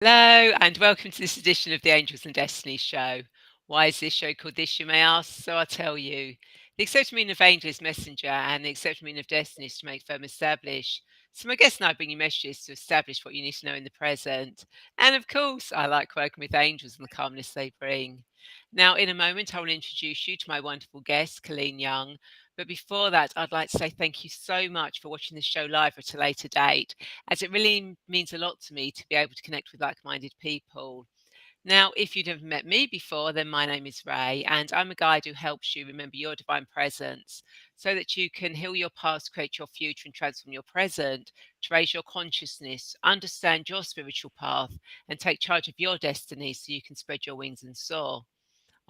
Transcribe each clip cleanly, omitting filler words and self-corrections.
Hello, and welcome to this edition of the Angels and Destiny show. Why is this show called this, you may ask? So I'll tell you. The accepted meaning of angel is messenger, and the accepted meaning of destiny is to make firm establish. So my guests and I bring you messages to establish what you need to know in the present. And of course, I like working with angels and the calmness they bring. Now, in a moment, I will introduce you to my wonderful guest, Colleen Young. But before that, I'd like to say thank you so much for watching this show live at a later date, as it really means a lot to me to be able to connect with like-minded people. Now, if you've never met me before, then my name is Rae, and I'm a guide who helps you remember your divine presence so that you can heal your past, create your future, and transform your present to raise your consciousness, understand your spiritual path, and take charge of your destiny so you can spread your wings and soar.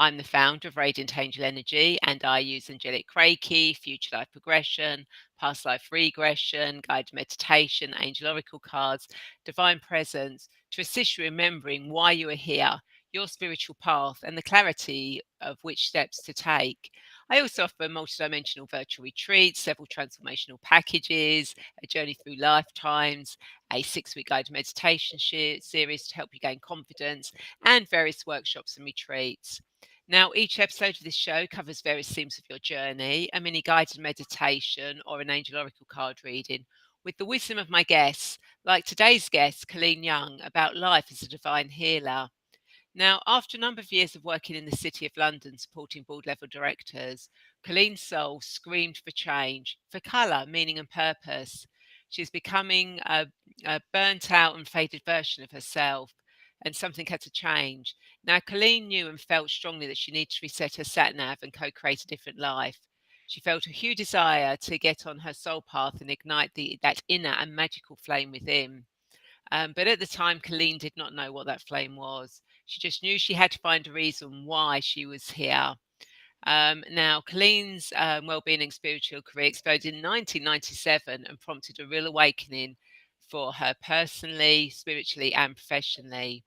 I'm the founder of Radiant Angel Energy, and I use angelic Reiki, future life progression, past life regression, guided meditation, angel oracle cards, divine presence to assist you remembering why you are here, your spiritual path, and the clarity of which steps to take. I also offer multidimensional virtual retreats, several transformational packages, a journey through lifetimes, a 6-week guided meditation series to help you gain confidence, and various workshops and retreats. Now, each episode of this show covers various themes of your journey, a mini guided meditation, or an angel oracle card reading, with the wisdom of my guests, like today's guest, Colleen Young, about life as a divine healer. Now, after a number of years of working in the City of London supporting board level directors, Colleen's soul screamed for change, for colour, meaning, and purpose. She's becoming a burnt out and faded version of herself, and something had to change. Now, Colleen knew and felt strongly that she needed to reset her sat nav and co create a different life. She felt a huge desire to get on her soul path and ignite that inner and magical flame within. But at the time, Colleen did not know what that flame was. She just knew she had to find a reason why she was here. Now, Colleen's wellbeing and spiritual career exploded in 1997 and prompted a real awakening for her personally, spiritually, and professionally.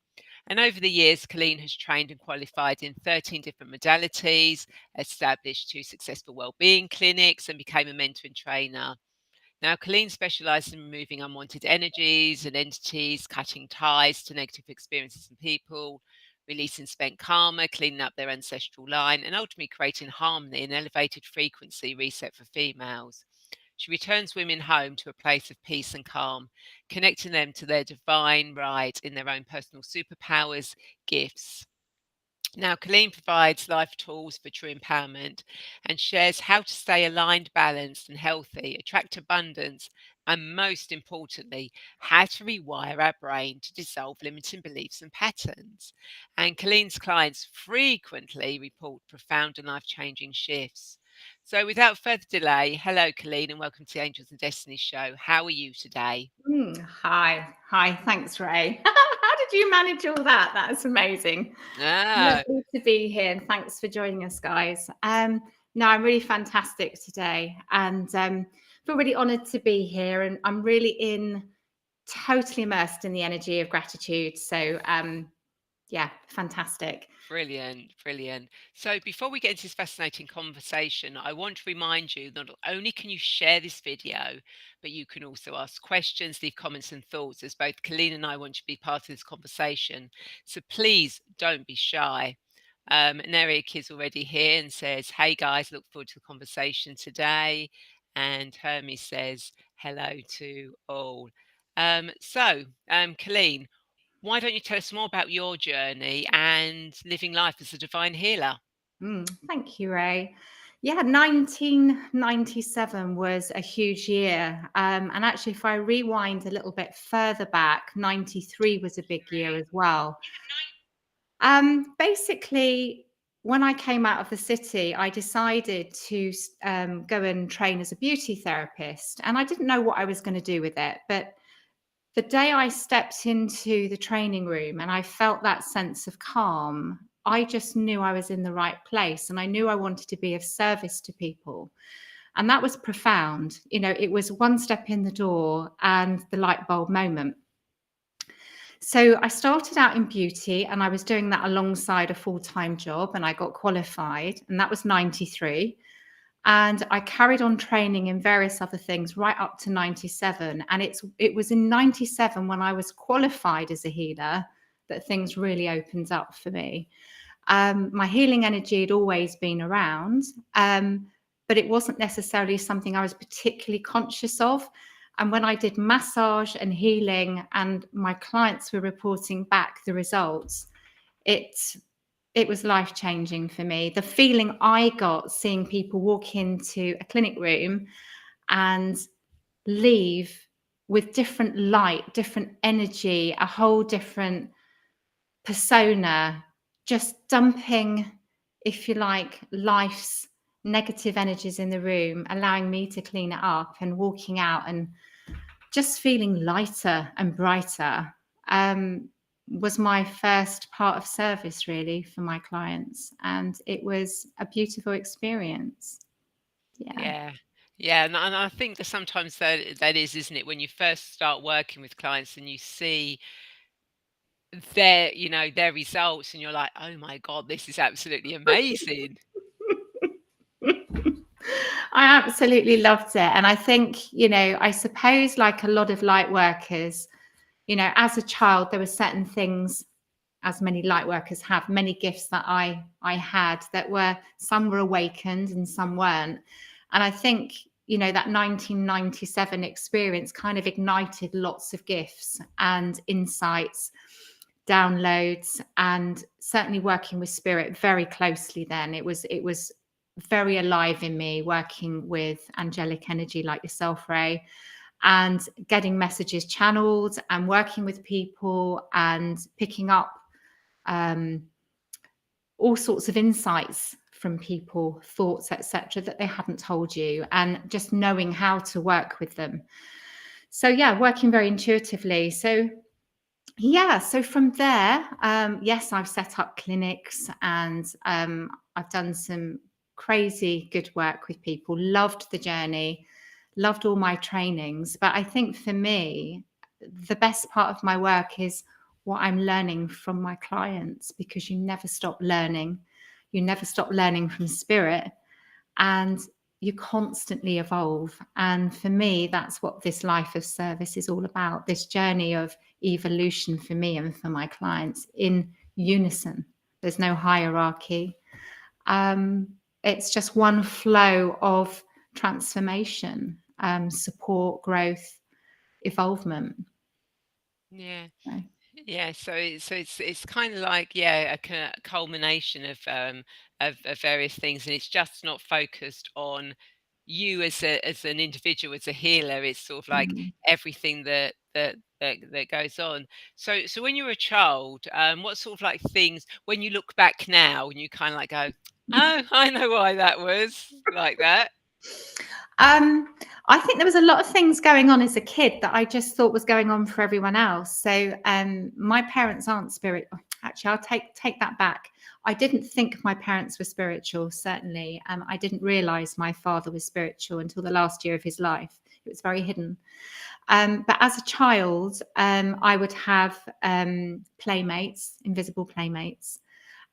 And over the years, Colleen has trained and qualified in 13 different modalities, established 2 successful wellbeing clinics, and became a mentor and trainer. Now, Colleen specialises in removing unwanted energies and entities, cutting ties to negative experiences and people, releasing spent karma, cleaning up their ancestral line, and ultimately creating harmony and elevated frequency reset for females. She returns women home to a place of peace and calm, connecting them to their divine right in their own personal superpowers, gifts. Now, Colleen provides life tools for true empowerment and shares how to stay aligned, balanced, and healthy, attract abundance, and most importantly, how to rewire our brain to dissolve limiting beliefs and patterns. And Colleen's clients frequently report profound and life changing shifts. So, without further delay, hello, Colleen, and welcome to the Angels and Destiny show. How are you today? Hi. Thanks, Rae. How did you manage all that? That's amazing. Ah, Lovely to be here, and thanks for joining us, guys. No, I'm really fantastic today, and feel really honoured to be here. And I'm really totally immersed in the energy of gratitude. So, yeah, fantastic. brilliant, brilliant. So, before we get into this fascinating conversation, I want to remind you that not only can you share this video, but you can also ask questions, leave comments and thoughts, as both Colleen and I want to be part of this conversation. So, please don't be shy. And Eric is already here and says, "Hey guys, look forward to the conversation today." And Hermie says, "Hello to all." Colleen, why don't you tell us more about your journey and living life as a divine healer? Thank you, Rae. Yeah, 1997 was a huge year. And actually, if I rewind a little bit further back, 93 was a big year as well. Basically, when I came out of the city, I decided to go and train as a beauty therapist. And I didn't know what I was going to do with it. But the day I stepped into the training room and I felt that sense of calm, I just knew I was in the right place and I knew I wanted to be of service to people. And that was profound. You know, it was one step in the door and the light bulb moment. So I started out in beauty and I was doing that alongside a full-time job and I got qualified, and that was 93. And I carried on training in various other things right up to 97. And it was in 97 when I was qualified as a healer that things really opened up for me. My healing energy had always been around, but it wasn't necessarily something I was particularly conscious of. And when I did massage and healing and my clients were reporting back the results, it was life-changing for me. The feeling I got seeing people walk into a clinic room and leave with different light, different energy, a whole different persona, just dumping, if you like, life's negative energies in the room, allowing me to clean it up and walking out and just feeling lighter and brighter, was my first part of service really for my clients. And it was a beautiful experience. Yeah. Yeah. Yeah, and I think that sometimes that is, isn't it? When you first start working with clients and you see their results and you're like, "Oh my God, this is absolutely amazing." I absolutely loved it. And I think, I suppose like a lot of light workers, as a child, there were certain things, as many light workers have, many gifts that I had that were, some were awakened and some weren't. And I think, that 1997 experience kind of ignited lots of gifts and insights, downloads, and certainly working with spirit very closely then. It was very alive in me, working with angelic energy like yourself, Rae, and getting messages channeled and working with people and picking up all sorts of insights from people, thoughts, etc., that they hadn't told you, and just knowing how to work with them. So yeah, working very intuitively. So yeah, so from there, yes, I've set up clinics and I've done some crazy good work with people, loved the journey, loved all my trainings. But I think for me, the best part of my work is what I'm learning from my clients, because you never stop learning. You never stop learning from spirit, and you constantly evolve. And for me, that's what this life of service is all about, this journey of evolution for me and for my clients in unison. There's no hierarchy. It's just one flow of transformation, support, growth, evolvement. Yeah. So, Yeah, so it's kind of like, yeah, culmination of various things, and it's just not focused on you as an individual, as a healer. It's sort of like mm. everything that goes on. So when you were a child, what sort of like things, when you look back now and you kind of like go, oh, I know why that was like that. Um, I think there was a lot of things going on as a kid that I just thought was going on for everyone else. So my parents aren't spiritual. Actually, I'll take that back. I didn't think my parents were spiritual, certainly. I didn't realize my father was spiritual until the last year of his life. It was very hidden. But as a child, I would have playmates, invisible playmates.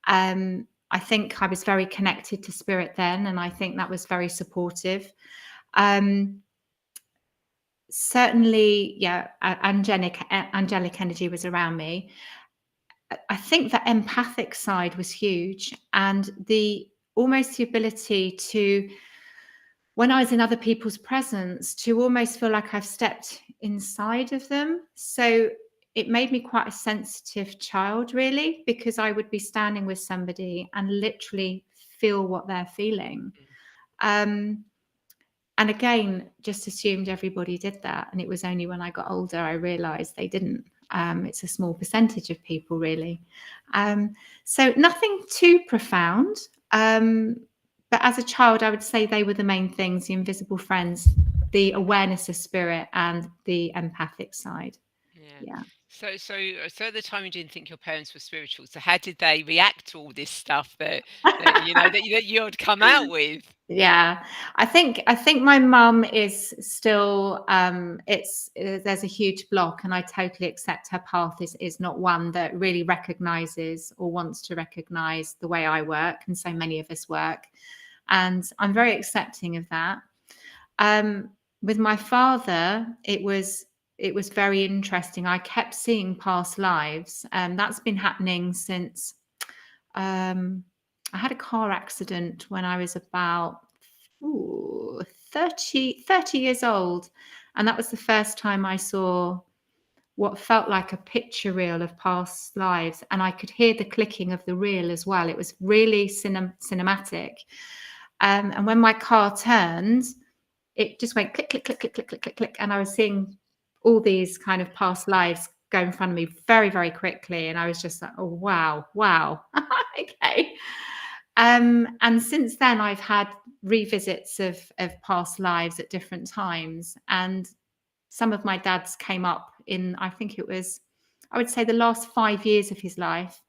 I think I was very connected to spirit then, and I think that was very supportive. Um, Certainly, yeah, angelic energy was around me. I think the empathic side was huge, and almost the ability to, when I was in other people's presence, to almost feel like I've stepped inside of them. So it made me quite a sensitive child, really, because I would be standing with somebody and literally feel what they're feeling. Um, And again, just assumed everybody did that. And it was only when I got older I realized they didn't. It's a small percentage of people, really. So nothing too profound. But as a child, I would say they were the main things: the invisible friends, the awareness of spirit, and the empathic side. Yeah. Yeah. So at the time you didn't think your parents were spiritual. So how did they react to all this stuff that you'd come out with? Yeah, I think my mum is still there's a huge block, and I totally accept her path is not one that really recognizes or wants to recognize the way I work and so many of us work. and I'm very accepting of that. Um, with my father, it was very interesting. I kept seeing past lives, and that's been happening since um, I had a car accident when I was about ooh, 30 years old. And that was the first time I saw what felt like a picture reel of past lives. And I could hear the clicking of the reel as well. It was really cinematic. And when my car turned, it just went click, click, click, click, click, click, click, click. And I was seeing all these kind of past lives go in front of me very, very quickly. And I was just like, oh, wow, wow. Okay. And since then, I've had revisits of past lives at different times. And some of my dad's came up in, I think it was, I would say the last 5 years of his life.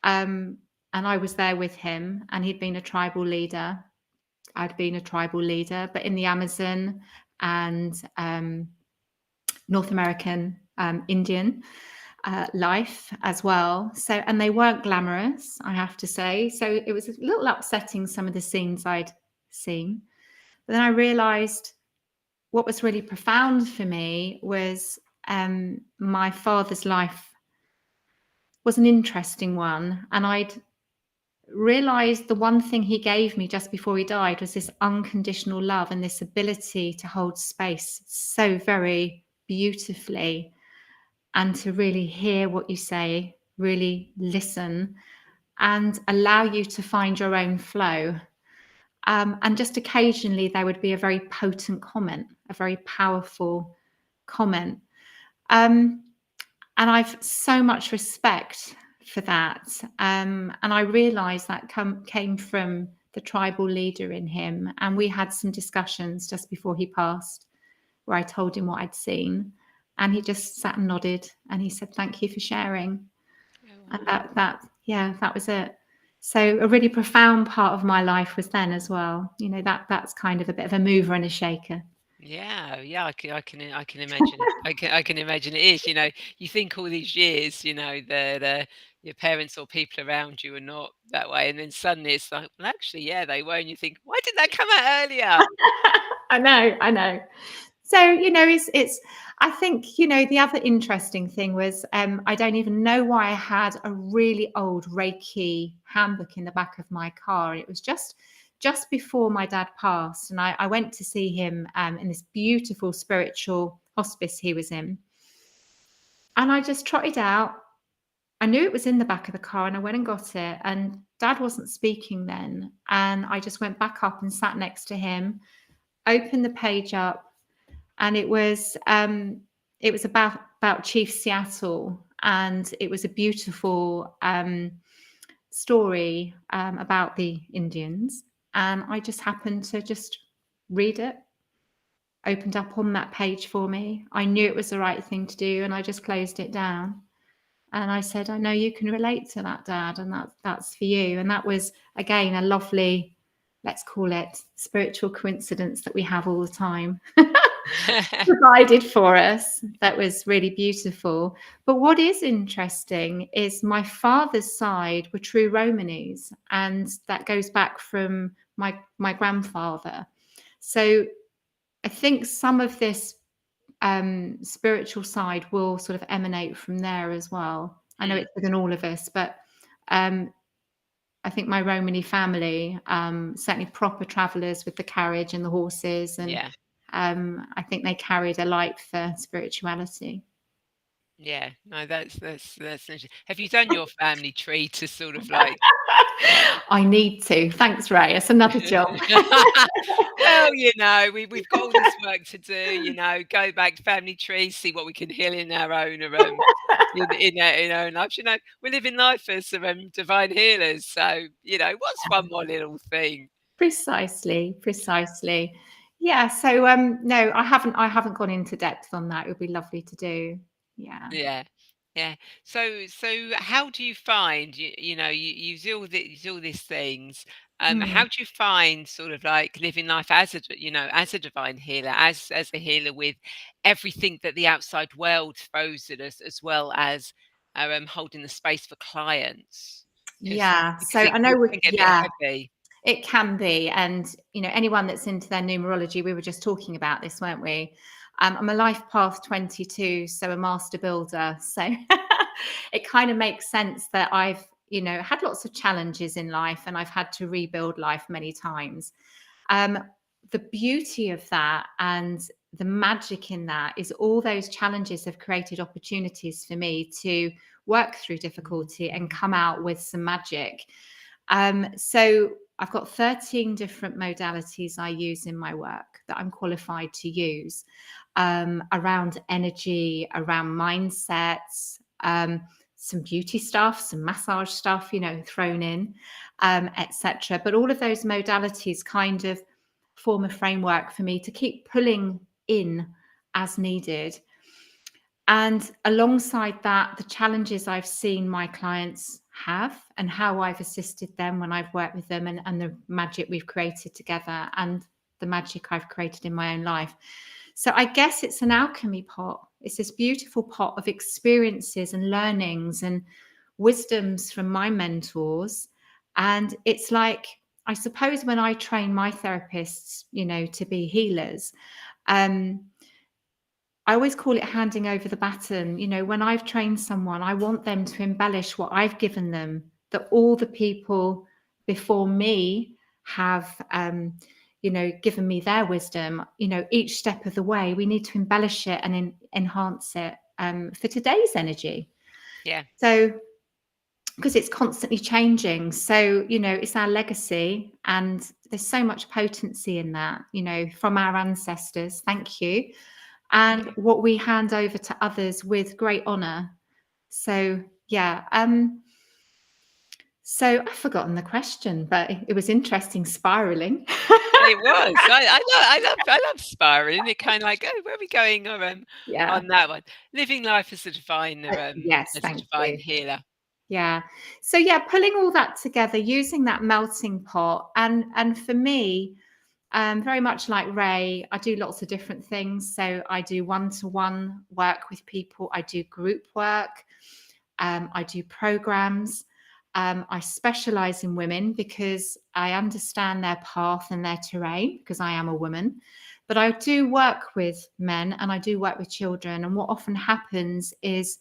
Um, and I was there with him, and he'd been a tribal leader. I'd been a tribal leader, but in the Amazon and North American Indian life as well. So, and they weren't glamorous, I have to say. So it was a little upsetting, some of the scenes I'd seen. But then I realized what was really profound for me was my father's life was an interesting one. And I'd realized the one thing he gave me just before he died was this unconditional love and this ability to hold space so very beautifully, and to really hear what you say, really listen, and allow you to find your own flow. And just occasionally there would be a very potent comment, a very powerful comment. Um, and I've so much respect for that. And I realized that came from the tribal leader in him. And we had some discussions just before he passed where I told him what I'd seen. And he just sat and nodded, and he said, "Thank you for sharing." Oh, And wow. yeah, that was it. So a really profound part of my life was then as well. You know, that's kind of a bit of a mover and a shaker. Yeah, yeah, I can imagine. I can imagine it is. You think all these years, that your parents or people around you are not that way, and then suddenly it's like, well, actually, yeah, they were, and you think, why didn't that come out earlier? I know, I know. So, it's I think, the other interesting thing was I don't even know why I had a really old Reiki handbook in the back of my car. And it was just before my dad passed. And I went to see him in this beautiful spiritual hospice he was in. And I just trotted out. I knew it was in the back of the car, and I went and got it. And dad wasn't speaking then. And I just went back up and sat next to him, opened the page up, and it was about Chief Seattle, and it was a beautiful story about the Indians. And I just happened to just read it, opened up on that page for me. I knew it was the right thing to do, and I just closed it down. And I said, "I know you can relate to that, Dad, and that's for you." And that was again a lovely, let's call it spiritual coincidence that we have all the time. Provided for us. That was really beautiful. But what is interesting is my father's side were true Romanis, and that goes back from my grandfather. So I think some of this spiritual side will sort of emanate from there as well. I know Mm, it's within all of us, but um, I think my Romany family, certainly proper travellers with the carriage and the horses, and yeah, I think they carried a light for spirituality. yeah. No, that's interesting. Have you done your family tree to sort of like I need to. Thanks, Ray. It's another job. Well, we've got all this work to do, go back to family trees, see what we can heal in our own, in our own lives. We live in life as divine healers, so what's one more little thing? Precisely, precisely. Yeah. So, no, I haven't gone into depth on that. It would be lovely to do. Yeah. Yeah. Yeah. So how do you find you do all these things. How Mm. do you find sort of like living life as as a divine healer, as a healer with everything that the outside world throws at us, as well as holding the space for clients? Because Yeah. So I it know. can get a bit Yeah. heavy. It can be. And, anyone that's into their numerology, we were just talking about this, weren't we? I'm a life path 22, so a master builder. So it kind of makes sense that I've, had lots of challenges in life and I've had to rebuild life many times. Um, the beauty of that and the magic in that is all those challenges have created opportunities for me to work through difficulty and come out with some magic. So I've got 13 different modalities I use in my work that I'm qualified to use, around energy, around mindsets, some beauty stuff, some massage stuff, thrown in, etc. But all of those modalities kind of form a framework for me to keep pulling in as needed. And alongside that, the challenges I've seen my clients have and how I've assisted them when I've worked with them, and the magic we've created together and the magic I've created in my own life. So I guess it's an alchemy pot. It's this beautiful pot of experiences and learnings and wisdoms from my mentors. And it's like, I suppose when I train my therapists, to be healers, I always call it handing over the baton. When I've trained someone, I want them to embellish what I've given them, that all the people before me have, given me their wisdom. Each step of the way, we need to embellish it and enhance it for today's energy. Yeah. So, because it's constantly changing. So, it's our legacy, and there's so much potency in that, from our ancestors. Thank you. And what we hand over to others with great honor. So, yeah. So I've forgotten the question, but it was interesting spiraling. It was. I love spiraling. It kind of like, oh, where are we going? Or Yeah. on that one, living life as a divine, Yes, as a thank divine you. healer. Yeah. So yeah, pulling all that together, using that melting pot, and for me, very much like Rae, I do lots of different things. So I do one-to-one work with people. I do group work. I do programs. I specialize in women because I understand their path and their terrain, because I am a woman. But I do work with men and I do work with children. And what often happens is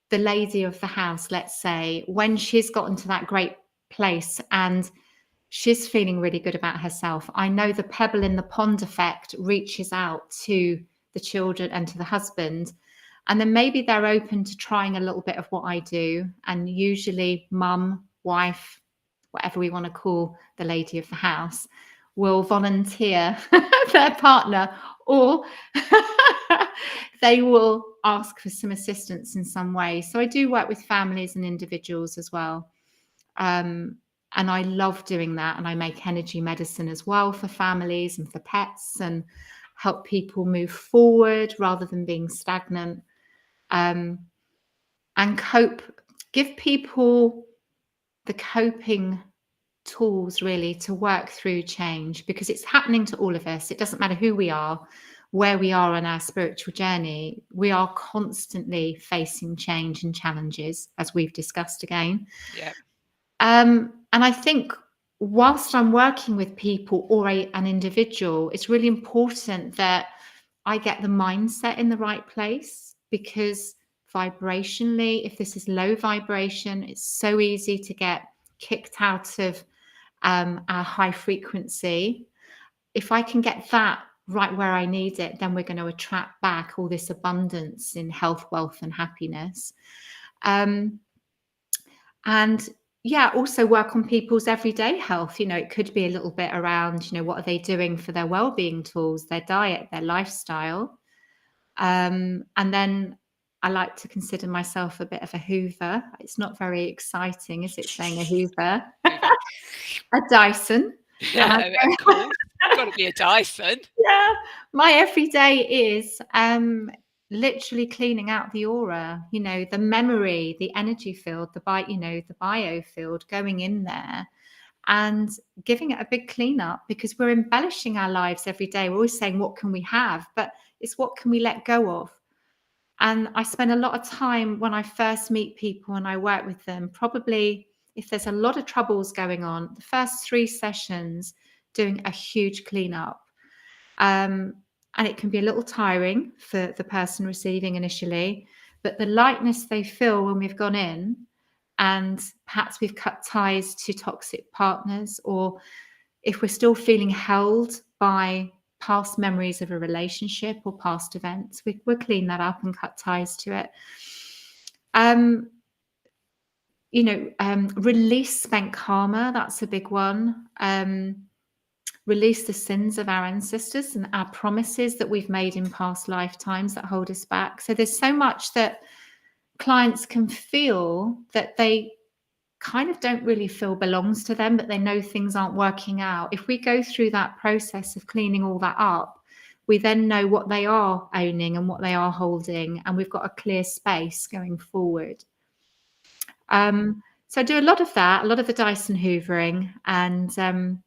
the lady of the house, let's say, when she's gotten to that great place and she's feeling really good about herself, I know the pebble in the pond effect reaches out to the children and to the husband. And then maybe they're open to trying a little bit of what I do. And usually mum, wife, whatever we want to call the lady of the house, will volunteer their partner, or they will ask for some assistance in some way. So I do work with families and individuals as well. And I love doing that. And I make energy medicine as well for families and for pets, and help people move forward rather than being stagnant. And give people the coping tools really to work through change, because it's happening to all of us. It doesn't matter who we are, where we are on our spiritual journey. We are constantly facing change and challenges, as we've discussed again. Yeah. And I think whilst I'm working with people or an individual, it's really important that I get the mindset in the right place, because vibrationally, if this is low vibration, it's so easy to get kicked out of our high frequency. If I can get that right where I need it, then we're going to attract back all this abundance in health, wealth, and happiness. And yeah, also work on people's everyday health. It could be a little bit around, what are they doing for their well-being tools, their diet, their lifestyle. And then I like to consider myself a bit of a Hoover. It's not very exciting, is it, saying a Hoover? A Dyson. Yeah, of course. Got to be a Dyson. Yeah, my everyday is literally cleaning out the aura, the memory, the energy field, the biofield, going in there and giving it a big cleanup, because we're embellishing our lives every day. We're always saying, what can we have? But it's what can we let go of? And I spend a lot of time when I first meet people and I work with them, probably if there's a lot of troubles going on, the first 3 sessions doing a huge cleanup. And it can be a little tiring for the person receiving initially, but the lightness they feel when we've gone in, and perhaps we've cut ties to toxic partners, or if we're still feeling held by past memories of a relationship or past events, we'll clean that up and cut ties to it. Release spent karma, that's a big one. Release the sins of our ancestors and our promises that we've made in past lifetimes that hold us back. So there's so much that clients can feel that they kind of don't really feel belongs to them, but they know things aren't working out. If we go through that process of cleaning all that up, we then know what they are owning and what they are holding, and we've got a clear space going forward. So I do a lot of that, a lot of the Dyson hoovering, and a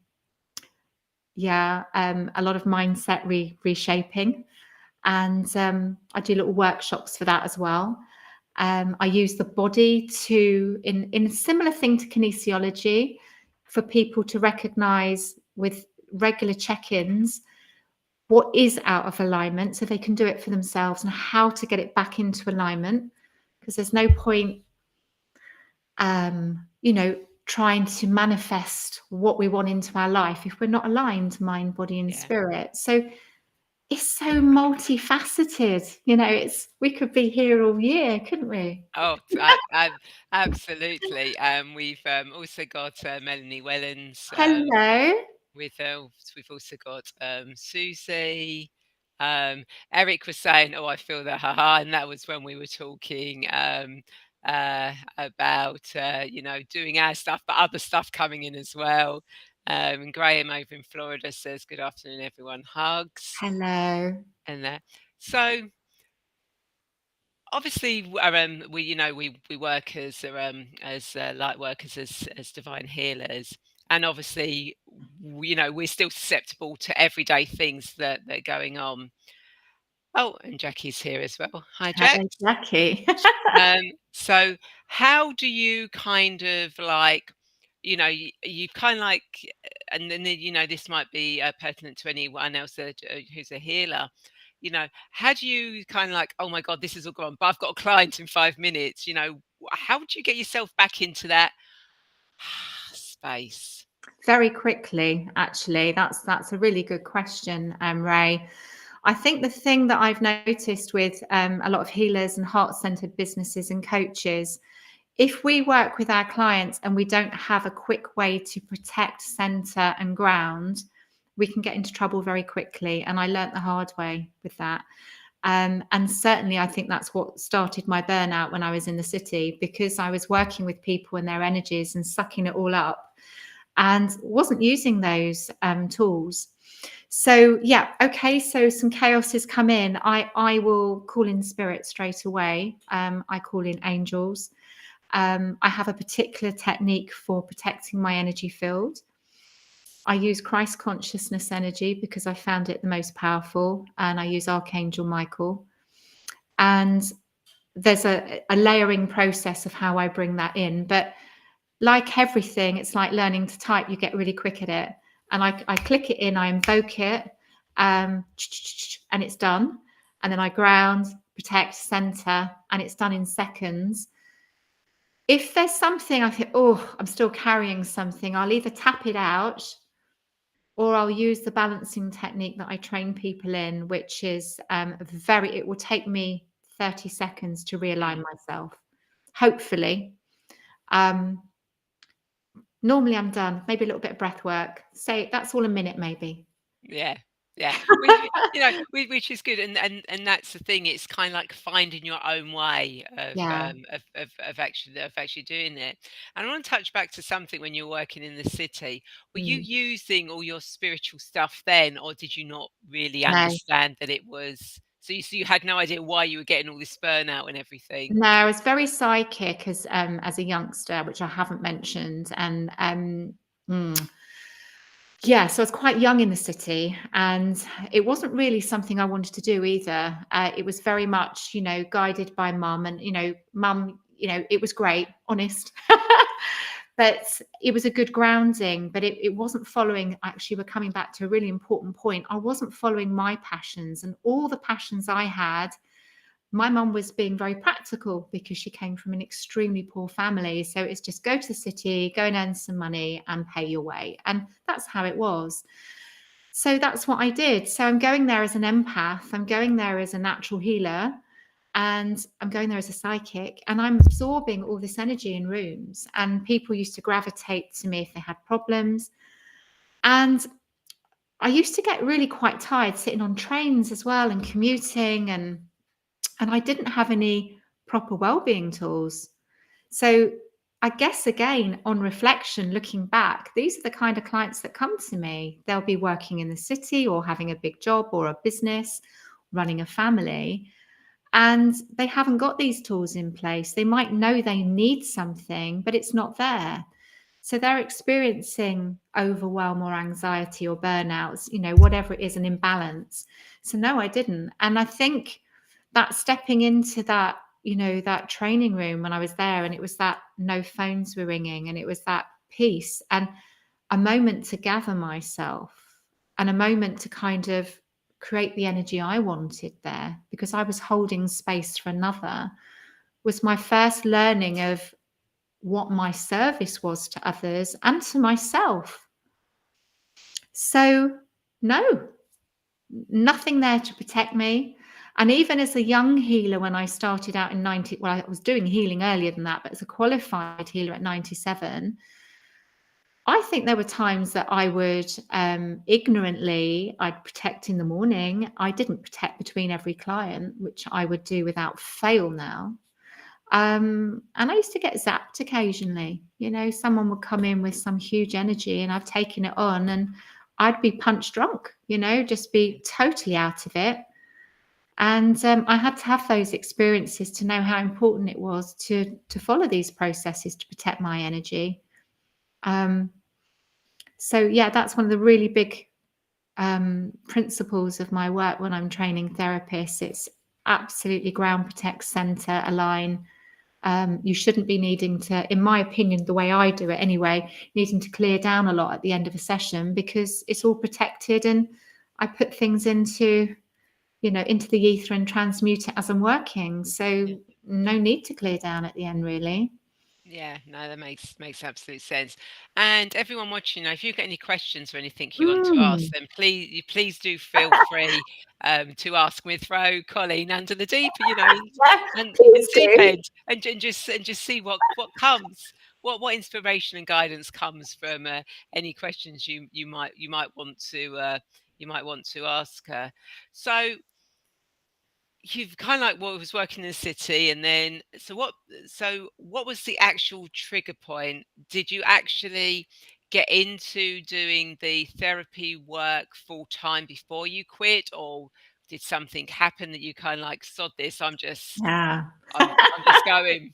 lot of mindset reshaping. And I do little workshops for that as well. I use the body in a similar thing to kinesiology, for people to recognize with regular check-ins what is out of alignment, so they can do it for themselves, and how to get it back into alignment. Because there's no point trying to manifest what we want into our life if we're not aligned, mind, body, and spirit. So it's so multifaceted. We could be here all year, couldn't we? Oh, absolutely. We've also got Melanie Wellens. Hello. We've also got Susie. Eric was saying, "Oh, I feel that, haha," and that was when we were talking about doing our stuff, but other stuff coming in as well. And Graham over in Florida says, "Good afternoon, everyone. Hugs." Hello. And that. So obviously, we work as light workers, as divine healers, and obviously, we're still susceptible to everyday things that are going on. Oh, and Jackie's here as well. Hi, Jack. Hello, Jackie. So how do you kind of like, you kind of like, and then, this might be pertinent to anyone else who's a healer. How do you kind of like, oh my God, this is all gone, but I've got a client in 5 minutes. How do you get yourself back into that space? Very quickly, actually. That's a really good question, Rae. I think the thing that I've noticed with a lot of healers and heart-centered businesses and coaches, if we work with our clients and we don't have a quick way to protect, center, and ground, we can get into trouble very quickly. And I learnt the hard way with that. And certainly, I think that's what started my burnout when I was in the city, because I was working with people and their energies and sucking it all up, and wasn't using those tools. So so some chaos has come in. I will call in spirit straight away. I call in angels. I have a particular technique for protecting my energy field. I use Christ consciousness energy because I found it the most powerful, and I use Archangel Michael. And there's a layering process of how I bring that in. But like everything, it's like learning to type. You get really quick at it. And I click it in, I invoke it, and it's done. And then I ground, protect, center, and it's done in seconds. If there's something I think, oh, I'm still carrying something, I'll either tap it out, or I'll use the balancing technique that I train people in, which is it will take me 30 seconds to realign myself, hopefully. Normally I'm done, maybe a little bit of breath work. Say that's all a minute, maybe. Yeah. Which is good, and that's the thing. It's kind of like finding your own way of actually doing it. And I want to touch back to something when you were working in the city. Were you using all your spiritual stuff then, or did you not really understand that it was? So you had no idea why you were getting all this burnout and everything. No, I was very psychic as a youngster, which I haven't mentioned, and so I was quite young in the city, and it wasn't really something I wanted to do either. It was very much, guided by mum, and mum, it was great, honest. But it was a good grounding, but it wasn't following. Actually, we're coming back to a really important point. I wasn't following my passions, and all the passions I had. My mum was being very practical because she came from an extremely poor family. So it's just go to the city, go and earn some money and pay your way. And that's how it was. So that's what I did. So I'm going there as an empath. I'm going there as a natural healer. And I'm going there as a psychic. And I'm absorbing all this energy in rooms. And people used to gravitate to me if they had problems. And I used to get really quite tired sitting on trains as well and commuting, and I didn't have any proper well-being tools. So I guess, again, on reflection, looking back, these are the kind of clients that come to me. They'll be working in the city or having a big job or a business, running a family, and they haven't got these tools in place. They might know they need something, but it's not there. So they're experiencing overwhelm or anxiety or burnouts, whatever it is, an imbalance. So no, I didn't. And I think that stepping into that, that training room when I was there, and it was that no phones were ringing, and it was that peace and a moment to gather myself and a moment to kind of create the energy I wanted there, because I was holding space for another, was my first learning of what my service was to others and to myself. So no, nothing there to protect me. And even as a young healer, when I started out in I was doing healing earlier than that, but as a qualified healer at 97, I think there were times that I would I'd protect in the morning. I didn't protect between every client, which I would do without fail now. And I used to get zapped occasionally. Someone would come in with some huge energy and I've taken it on, and I'd be punch drunk, just be totally out of it. And I had to have those experiences to know how important it was to follow these processes to protect my energy. So yeah, that's one of the really big principles of my work when I'm training therapists. It's absolutely ground, protect, center, align. You shouldn't be needing to, in my opinion, the way I do it anyway, needing to clear down a lot at the end of a session, because it's all protected, and I put things into the ether and transmute it as I'm working. So no need to clear down at the end, really. Yeah, no, that makes absolute sense. And everyone watching, if you've got any questions or anything you want to ask them, please do feel free to ask with Rae, Colleen under the deep, and Please deep do. end, and just see what comes, what inspiration and guidance comes from any questions you might want to ask her. So you've kind of like what was working in the city, and then what was the actual trigger point? Did you actually get into doing the therapy work full time before you quit, or did something happen that you kind of like, sod this, Yeah. I'm just going.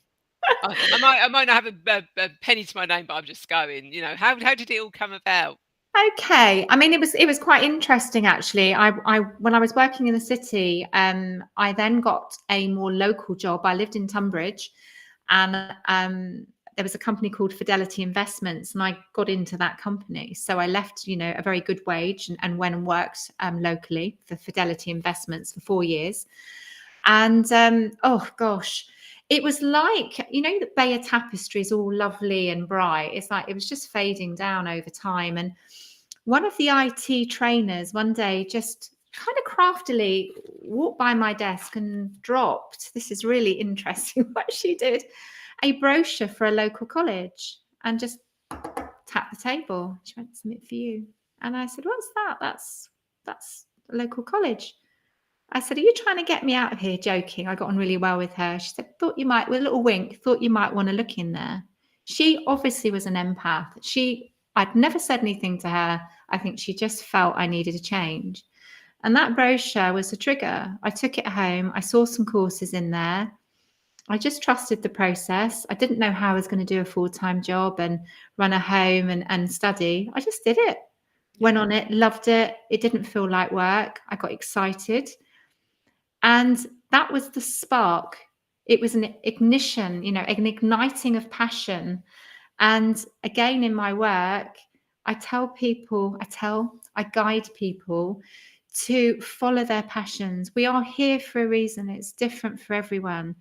I might not have a penny to my name, but I'm just going. How did it all come about? Okay. I mean, it was quite interesting, actually. I when I was working in the city, I then got a more local job. I lived in Tunbridge, and there was a company called Fidelity Investments, and I got into that company. So I left, a very good wage, and went and worked locally for Fidelity Investments for 4 years. And oh gosh, it was like, the Bayer tapestry is all lovely and bright. It's like it was just fading down over time. And one of the IT trainers one day just kind of craftily walked by my desk and dropped, this is really interesting what she did, a brochure for a local college, and just tapped the table. She went, "Something for you." And I said, "What's that?" That's a local college. I said, "Are you trying to get me out of here?" Joking. I got on really well with her. She said, "Thought you might," with a little wink, "thought you might want to look in there." She obviously was an empath. I'd never said anything to her. I think she just felt I needed a change. And that brochure was a trigger. I took it home. I saw some courses in there. I just trusted the process. I didn't know how I was going to do a full-time job and run a home and study. I just did it. Went on it, loved it. It didn't feel like work. I got excited. And that was the spark. It was an ignition, an igniting of passion. And again, in my work, I guide people to follow their passions. We are here for a reason. It's different for everyone.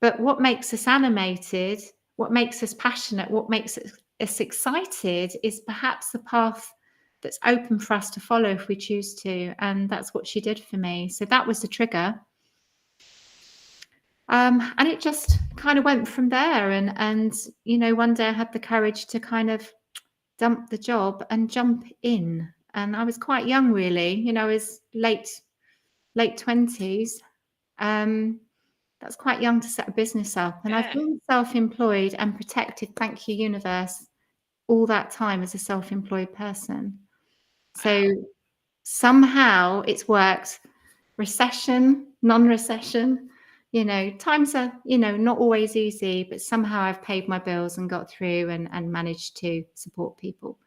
But what makes us animated, what makes us passionate, what makes us excited is perhaps the path that's open for us to follow if we choose to. And that's what she did for me. So that was the trigger. And it just kind of went from there. And one day I had the courage to kind of dump the job and jump in. And I was quite young, really. I was late 20s. That's quite young to set a business up. And I've Yeah. been self-employed and protected, thank you, universe, all that time as a self-employed person. So Wow. somehow it's worked. Recession, non-recession, times are, not always easy, but somehow I've paid my bills and got through and managed to support people.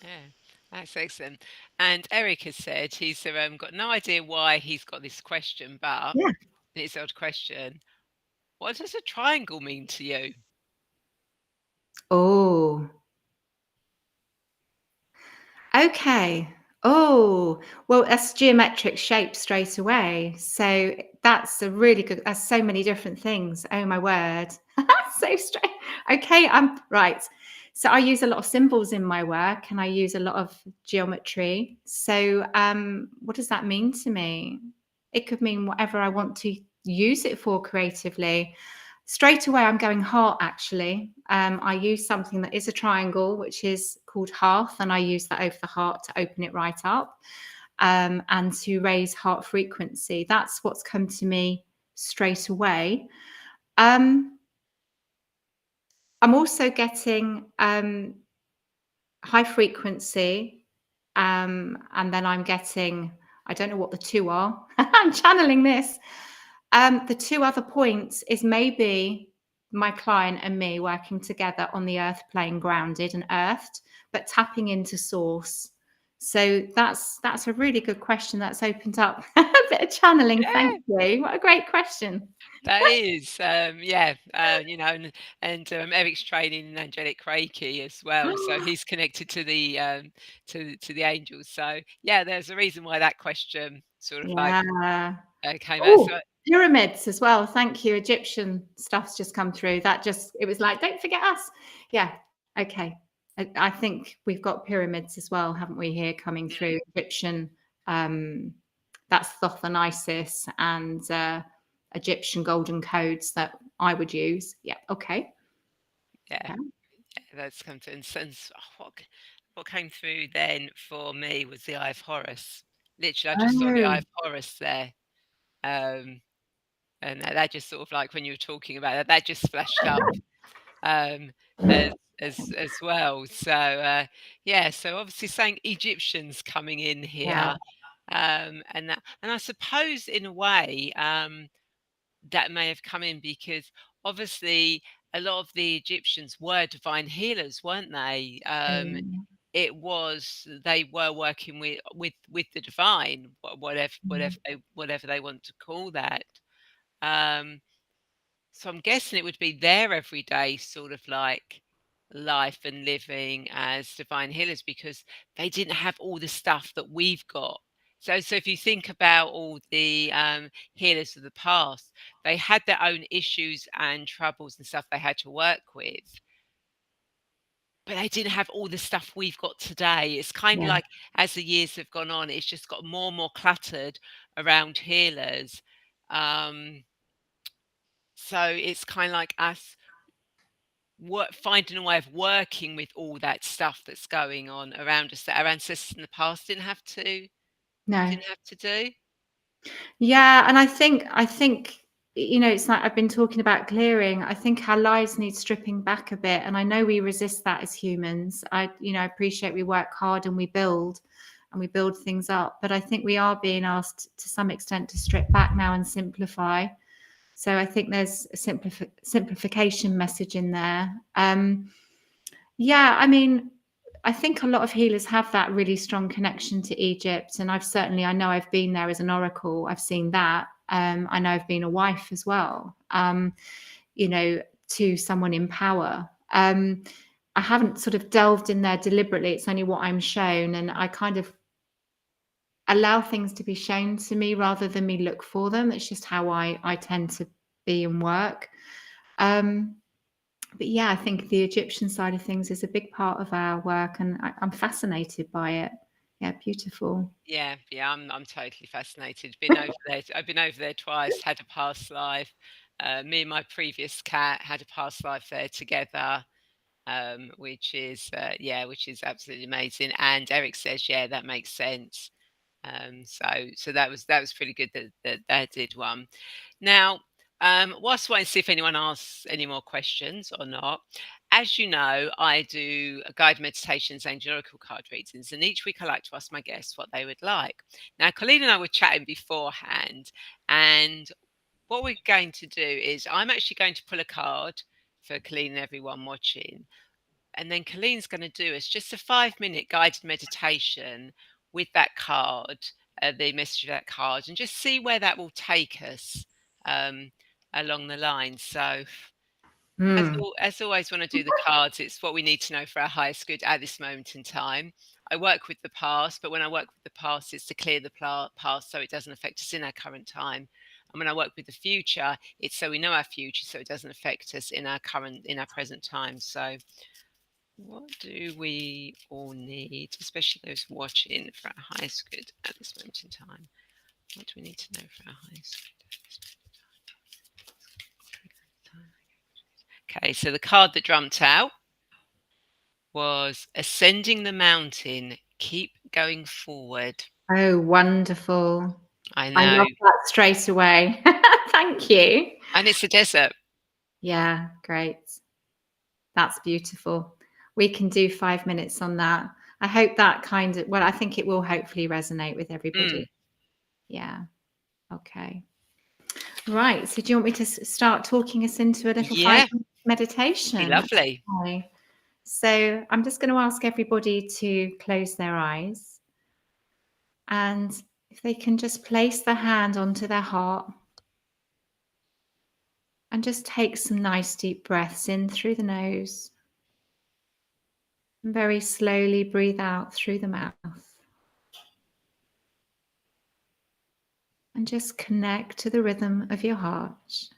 Yeah. That's excellent. And Eric has said he's got no idea why he's got this question, but Yeah. it's an odd question. What does a triangle mean to you? Oh, okay. Oh, well, that's geometric shape straight away. So that's a really good, that's so many different things. Oh my word. So straight. Okay, I'm right. So I use a lot of symbols in my work and I use a lot of geometry. So what does that mean to me? It could mean whatever I want to use it for creatively. Straight away, I'm going heart, actually. I use something that is a triangle, which is called hearth, and I use that over the heart to open it right up and to raise heart frequency. That's what's come to me straight away. I'm also getting high frequency, and then I'm getting, I don't know what the two are. I'm channeling this. The two other points is maybe my client and me working together on the earth plane, grounded and earthed, but tapping into source. So that's a really good question. That's opened up a bit of channeling. Yeah, Thank you. What a great question. that is, yeah, Eric's training in angelic Reiki as well, so he's connected to the to the angels. So yeah, there's a reason why that question sort of like Yeah. came out. Oh, So pyramids as well. Thank you. Egyptian stuff's just come through. It was like, don't forget us. Yeah. Okay. I think we've got pyramids as well, haven't we, here coming mm, through? Egyptian, that's Thoth and Isis, and Egyptian golden codes that I would use. Yeah. Okay. yeah, Okay. yeah, that's come to. And since what came through then for me was the Eye of Horus. Literally, I just saw the Eye Oh, of Horus there. Um, and that just sort of like when you were talking about that, that just flashed up um, as as well. So yeah, so obviously saying Egyptians coming in yeah. here, and I suppose in a way that may have come in because obviously a lot of the Egyptians were divine healers, weren't they? Mm, It was they were working with the divine, mm, whatever they want to call that. Um, so I'm guessing it would be their everyday sort of like life and living as divine healers because they didn't have all the stuff that we've got. So if you think about all the healers of the past, they had their own issues and troubles and stuff they had to work with, but they didn't have all the stuff we've got today. It's kind of yeah. like as the years have gone on, it's just got more and more cluttered around healers. Um, so it's kind of like us finding a way of working with all that stuff that's going on around us that our ancestors in the past No. didn't have to do. Yeah, and I think it's like I've been talking about clearing. I think our lives need stripping back a bit, and I know we resist that as humans. I appreciate we work hard and we build things up, but I think we are being asked to some extent to strip back now and simplify. So I think there's a simplification message in there. Yeah, I mean, I think a lot of healers have that really strong connection to Egypt, and I know I've been there as an oracle. I've seen that. I know I've been a wife as well. To someone in power. I haven't sort of delved in there deliberately. It's only what I'm shown, and I kind of allow things to be shown to me rather than me look for them. It's just how I tend to be and work. But yeah, I think the Egyptian side of things is a big part of our work, and I'm fascinated by it. Yeah, beautiful. Yeah, yeah, I'm totally fascinated. Been over there. I've been over there twice. Had a past life. Me and my previous cat had a past life there together, which is yeah, which is absolutely amazing. And Eric says, yeah, that makes sense. So that was pretty good that that did one. Now, whilst waiting to see if anyone asks any more questions or not, as you know, I do guided meditations and oracle card readings, and each week I like to ask my guests what they would like. Now, Colleen and I were chatting beforehand, and what we're going to do is I'm actually going to pull a card for Colleen and everyone watching, and then Colleen's going to do is just a 5-minute guided meditation with that card, the message of that card, and just see where that will take us um, along the line. So, Mm. as always, when I do the cards, it's what we need to know for our highest good at this moment in time. I work with the past, but when I work with the past, it's to clear the past so it doesn't affect us in our current time. And when I work with the future, it's so we know our future so it doesn't affect us in our present time. So, what do we all need, especially those watching, for our highest good at this moment in time? What do we need to know for our highest good at this moment in time? Okay, so the card that jumped out was Ascending the Mountain. Keep going forward. Oh, wonderful. I I know. love that straight away. Thank you. And it's a desert. Yeah, great. That's beautiful. We can do 5 minutes on that. I hope that well, I think it will hopefully resonate with everybody. Yeah. Okay. Right. So do you want me to start talking us into a little Yeah, 5-minute be meditation? lovely. Okay. So I'm just going to ask everybody to close their eyes, and if they can just place their hand onto their heart and just take some nice deep breaths in through the nose and very slowly breathe out through the mouth. And just connect to the rhythm of your heart,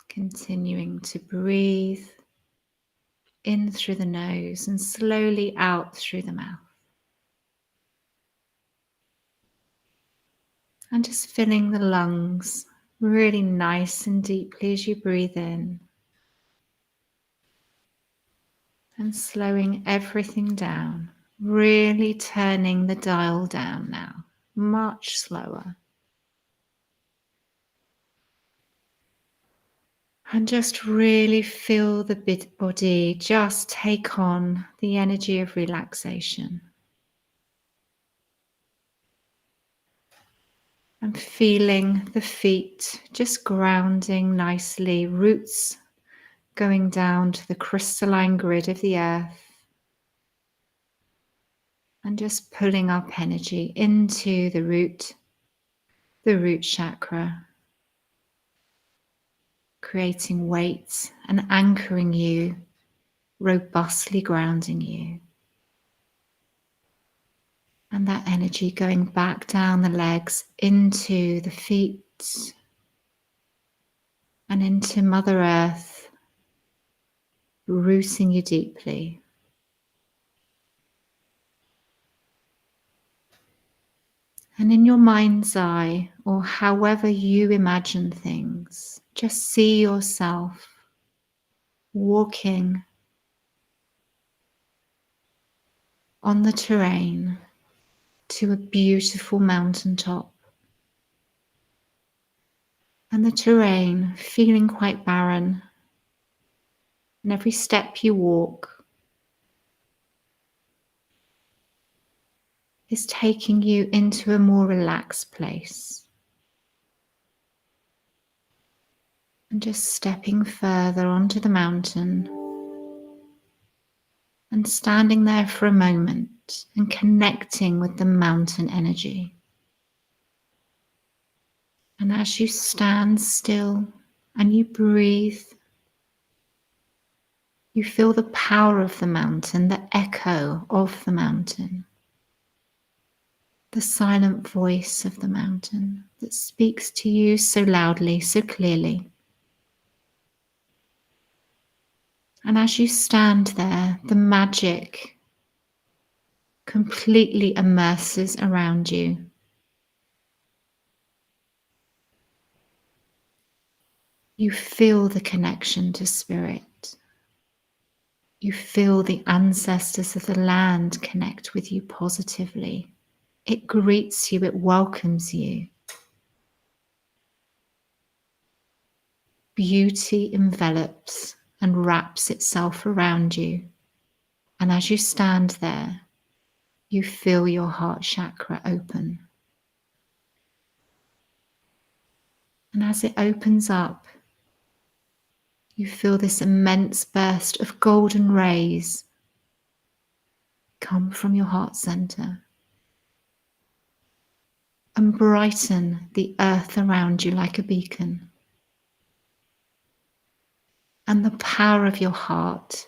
continuing to breathe in through the nose and slowly out through the mouth. And just filling the lungs really nice and deeply as you breathe in. And slowing everything down, really turning the dial down now, much slower. And just really feel the body just take on the energy of relaxation. And feeling the feet just grounding nicely, roots going down to the crystalline grid of the earth. And just pulling up energy into the root chakra, creating weight and anchoring you, robustly grounding you. And that energy going back down the legs into the feet and into Mother Earth, rooting you deeply. And in your mind's eye, or however you imagine things, just see yourself walking on the terrain to a beautiful mountaintop. And the terrain feeling quite barren. And every step you walk is taking you into a more relaxed place. And just stepping further onto the mountain and standing there for a moment and connecting with the mountain energy. And as you stand still and you breathe, You feel the power of the mountain, the echo of the mountain, the silent voice of the mountain that speaks to you so loudly, so clearly. And as you stand there, the magic completely immerses around you. You feel the connection to spirit. You feel the ancestors of the land connect with you positively. It greets you, it welcomes you. Beauty envelops and wraps itself around you. And as you stand there, you feel your heart chakra open. And as it opens up, you feel this immense burst of golden rays come from your heart center and brighten the earth around you like a beacon. And the power of your heart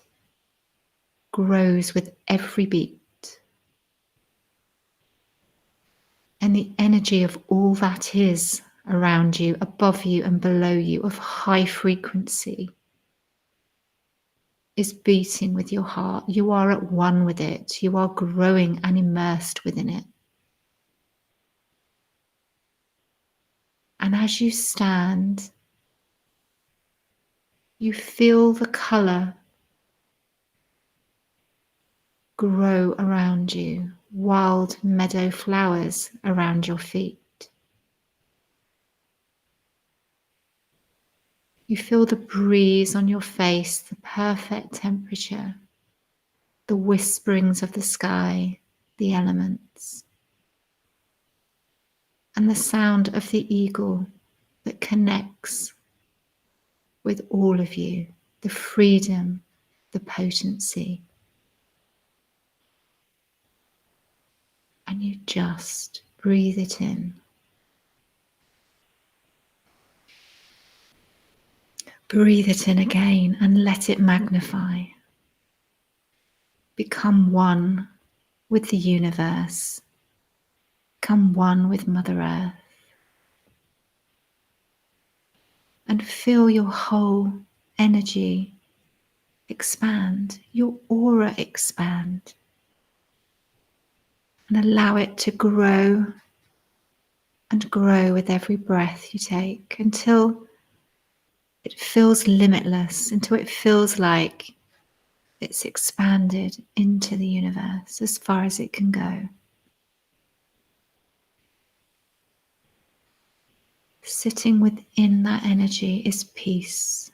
grows with every beat. And the energy of all that is around you, above you and below you, of high frequency, is beating with your heart. You are at one with it. You are growing and immersed within it. And as you stand, you feel the colour grow around you, wild meadow flowers around your feet. You feel the breeze on your face, the perfect temperature, the whisperings of the sky, the elements, and the sound of the eagle that connects with all of you, the freedom, the potency. And you just breathe it in. Breathe it in again and let it magnify. Become one with the universe. Become one with Mother Earth. And feel your whole energy expand, your aura expand. And allow it to grow and grow with every breath you take until it feels limitless, until it feels like it's expanded into the universe as far as it can go. Sitting within that energy is peace.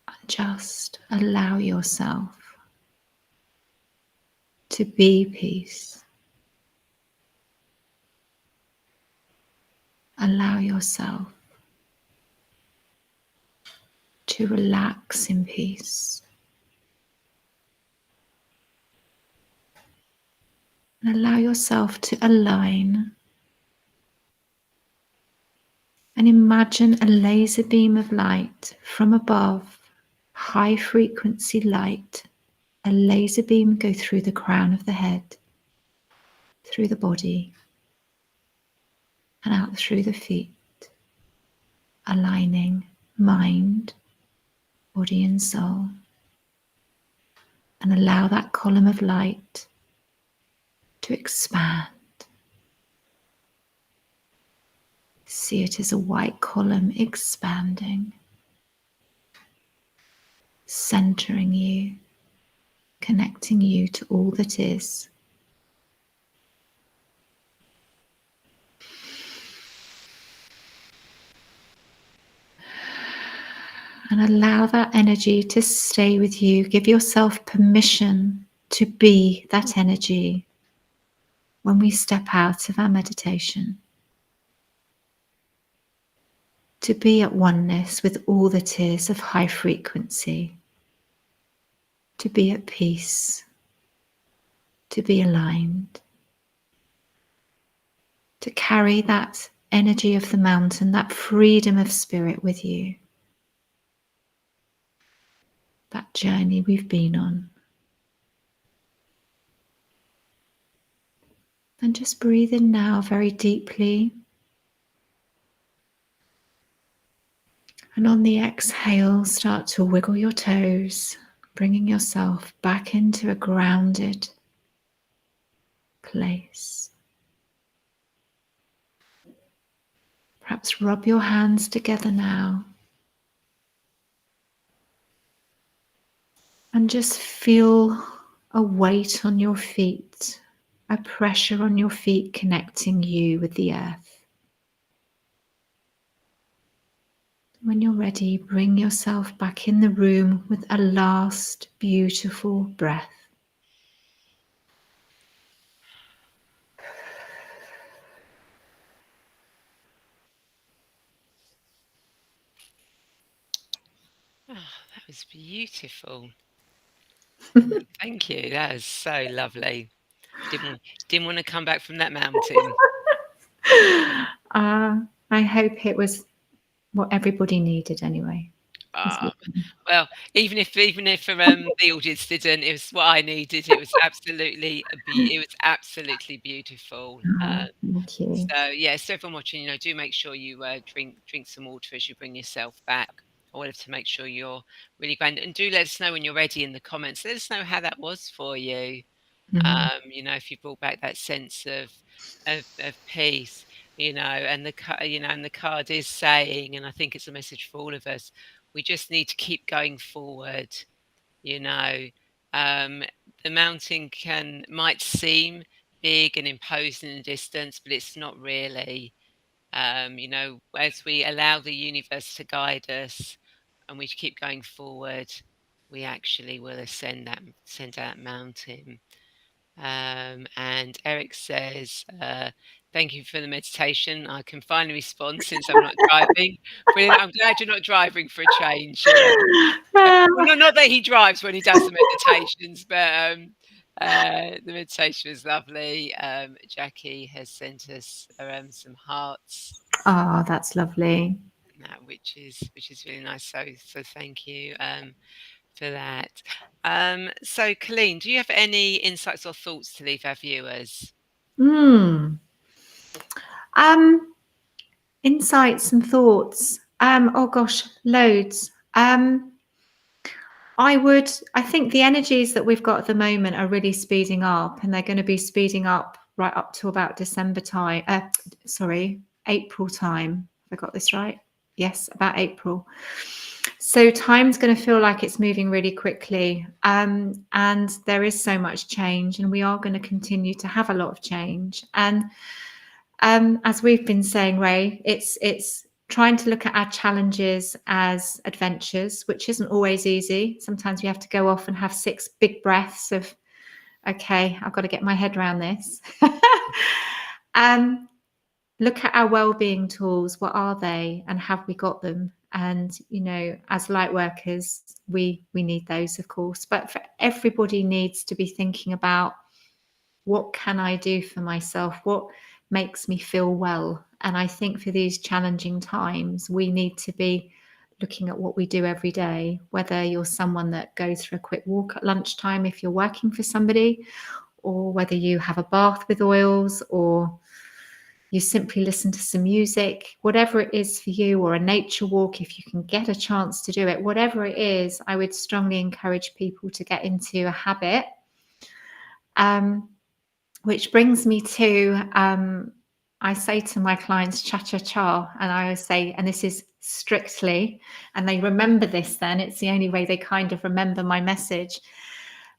And just allow yourself to be peace. Allow yourself to relax in peace. And allow yourself to align and imagine a laser beam of light from above, high frequency light, a laser beam go through the crown of the head, through the body, and out through the feet, aligning mind, body and soul. And allow that column of light to expand. See it as a white column expanding, centering you, connecting you to all that is. And allow that energy to stay with you. Give yourself permission to be that energy when we step out of our meditation. To be at oneness with all that is of high frequency. To be at peace. To be aligned. To carry that energy of the mountain, that freedom of spirit with you. That journey we've been on. And just breathe in now very deeply. And on the exhale, start to wiggle your toes, bringing yourself back into a grounded place. Perhaps rub your hands together now. And just feel a weight on your feet, a pressure on your feet connecting you with the earth. When you're ready, bring yourself back in the room with a last beautiful breath. Oh, that was beautiful. Thank you. That is so lovely. Didn't want to come back from that mountain. I hope it was what everybody needed anyway. Well, even if the audience didn't, it was what I needed. It was absolutely beautiful. Thank you. So yeah, so everyone watching, do make sure you drink some water as you bring yourself back. I wanted to make sure you're really grand, and do let us know when you're ready in the comments. Let us know how that was for you. If you brought back that sense of peace, and the card is saying, and I think it's a message for all of us, we just need to keep going forward. you know um, the mountain might seem big and imposing in the distance, but it's not really. As we allow the universe to guide us and we keep going forward, we actually will ascend that mountain. And Eric says, thank you for the meditation. I can finally respond since I'm not driving. Brilliant. I'm glad you're not driving for a change. Well, not that he drives when he does the meditations, but the meditation was lovely. Jackie has sent us some hearts. Oh, that's lovely. Which is really nice. So thank you for that. So Colleen, do you have any insights or thoughts to leave our viewers? Insights and thoughts. Oh gosh, loads. I think the energies that we've got at the moment are really speeding up, and they're going to be speeding up right up to about December time. April time. Have I got this right? Yes, about April. So time's going to feel like it's moving really quickly, and there is so much change, and we are going to continue to have a lot of change. And as we've been saying, Rae, it's trying to look at our challenges as adventures, which isn't always easy. Sometimes we have to go off and have 6 big breaths of, okay, I've got to get my head around this. Look at our well-being tools. What are they, and have we got them? And as light workers, we need those, of course. But for everybody needs to be thinking about, what can I do for myself? What makes me feel well? And I think for these challenging times, we need to be looking at what we do every day, whether you're someone that goes for a quick walk at lunchtime if you're working for somebody, or whether you have a bath with oils, or you simply listen to some music, whatever it is for you, or a nature walk if you can get a chance to do it. Whatever it is, I would strongly encourage people to get into a habit. Which brings me to, I say to my clients, cha-cha-cha, and I always say, and this is strictly, and they remember this then, it's the only way they kind of remember my message.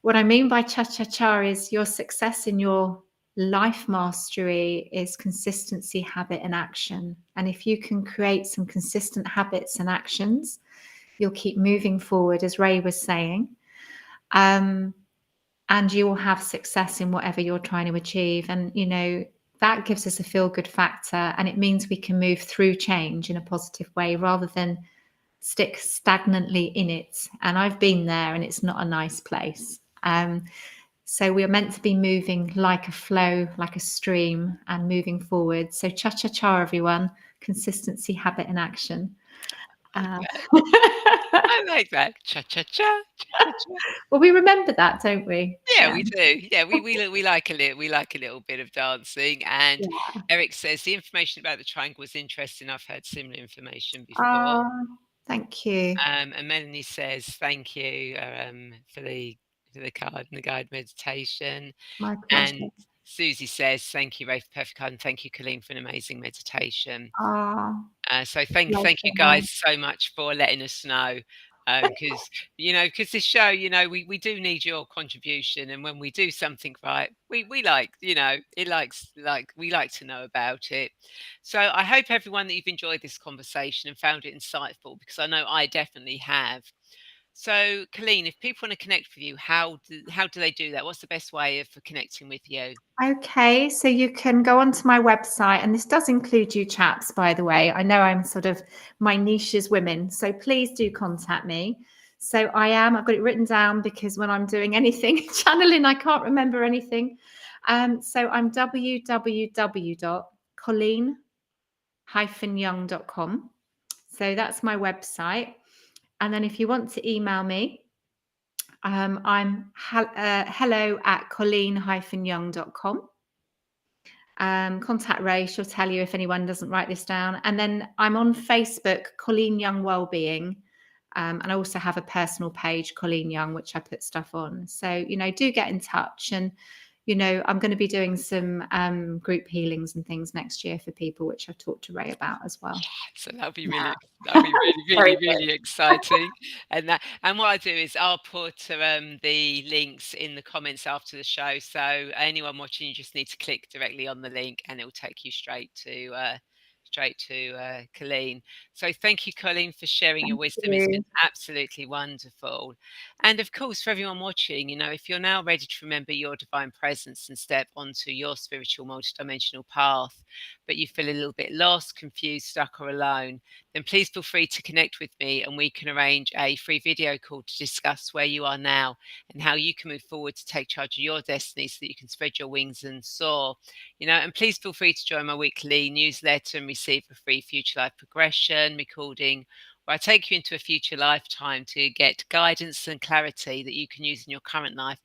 What I mean by cha-cha-cha is your success in your life mastery is consistency, habit, and action. And if you can create some consistent habits and actions, you'll keep moving forward, as Rae was saying. And you will have success in whatever you're trying to achieve. And, that gives us a feel-good factor, and it means we can move through change in a positive way rather than stick stagnantly in it. And I've been there, and it's not a nice place. So we are meant to be moving like a flow, like a stream, and moving forward. So cha cha cha, everyone. Consistency, habit, and action. I like Uh, that. I like that. Cha cha cha, cha cha cha. well, we remember that, don't we? Yeah, Yeah. we do. Yeah, we like a little bit of dancing. And Yeah. Eric says the information about the triangle was interesting. I've heard similar information before. Ah, thank you. And Melanie says thank you for the card and the guide meditation. My And pleasure. Susie says thank you, Ray, for perfect card, and thank you, Colleen, for an amazing meditation. Ah, So thank you pleasure. guys so much for letting us know. Because because this show, we do need your contribution, and when we do something right, we like, it likes like we like to know about it. So I hope everyone that you've enjoyed this conversation and found it insightful, because I know I definitely have. So, Colleen, if people want to connect with you, how do they do that? What's the best way of connecting with you? Okay, so you can go onto my website, and this does include you chaps, by the way. I know I'm sort of my niche is women, so please do contact me. So I've got it written down because when I'm doing anything channeling, I can't remember anything. So I'm www.colleen-young.com. So that's my website. And then if you want to email me, I'm hello@colleen-young.com. Contact Rae, she'll tell you if anyone doesn't write this down. And then I'm on Facebook, Colleen Young Wellbeing. And I also have a personal page, Colleen Young, which I put stuff on. So, do get in touch. And, I'm going to be doing some group healings and things next year for people, which I've talked to Rae about as well. So that'll be Yeah. that'll be really, Very really, good. really exciting. And what I do is I'll put the links in the comments after the show. So anyone watching, you just need to click directly on the link, and it will take you straight to Colleen. So thank you, Colleen, for sharing your Thank wisdom. It's been you. absolutely wonderful. And of course, for everyone watching, if you're now ready to remember your divine presence and step onto your spiritual multidimensional path, but you feel a little bit lost, confused, stuck, or alone, then please feel free to connect with me, and we can arrange a free video call to discuss where you are now and how you can move forward to take charge of your destiny so that you can spread your wings and soar. And please feel free to join my weekly newsletter and receive a free future life progression recording, where I take you into a future lifetime to get guidance and clarity that you can use in your current life,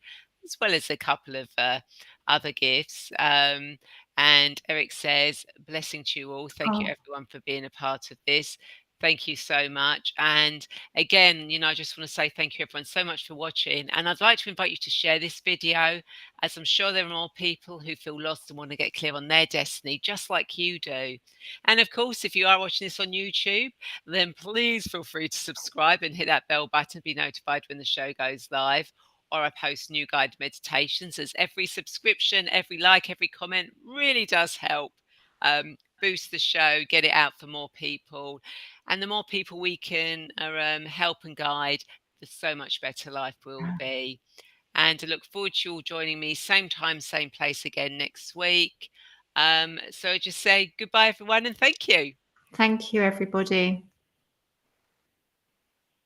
as well as a couple of other gifts. And Eric says, blessing to you all. Thank you, Oh, everyone, for being a part of this. Thank you so much. And again, I just want to say thank you, everyone, so much for watching. And I'd like to invite you to share this video, as I'm sure there are more people who feel lost and want to get clear on their destiny, just like you do. And of course, if you are watching this on YouTube, then please feel free to subscribe and hit that bell button to be notified when the show goes live, or I post new guided meditations, as every subscription, every like, every comment really does help boost the show, get it out for more people. And the more people we can help and guide, the so much better life will be. And I look forward to you all joining me, same time, same place again next week. So just say goodbye, everyone, and thank you. thank you, everybody.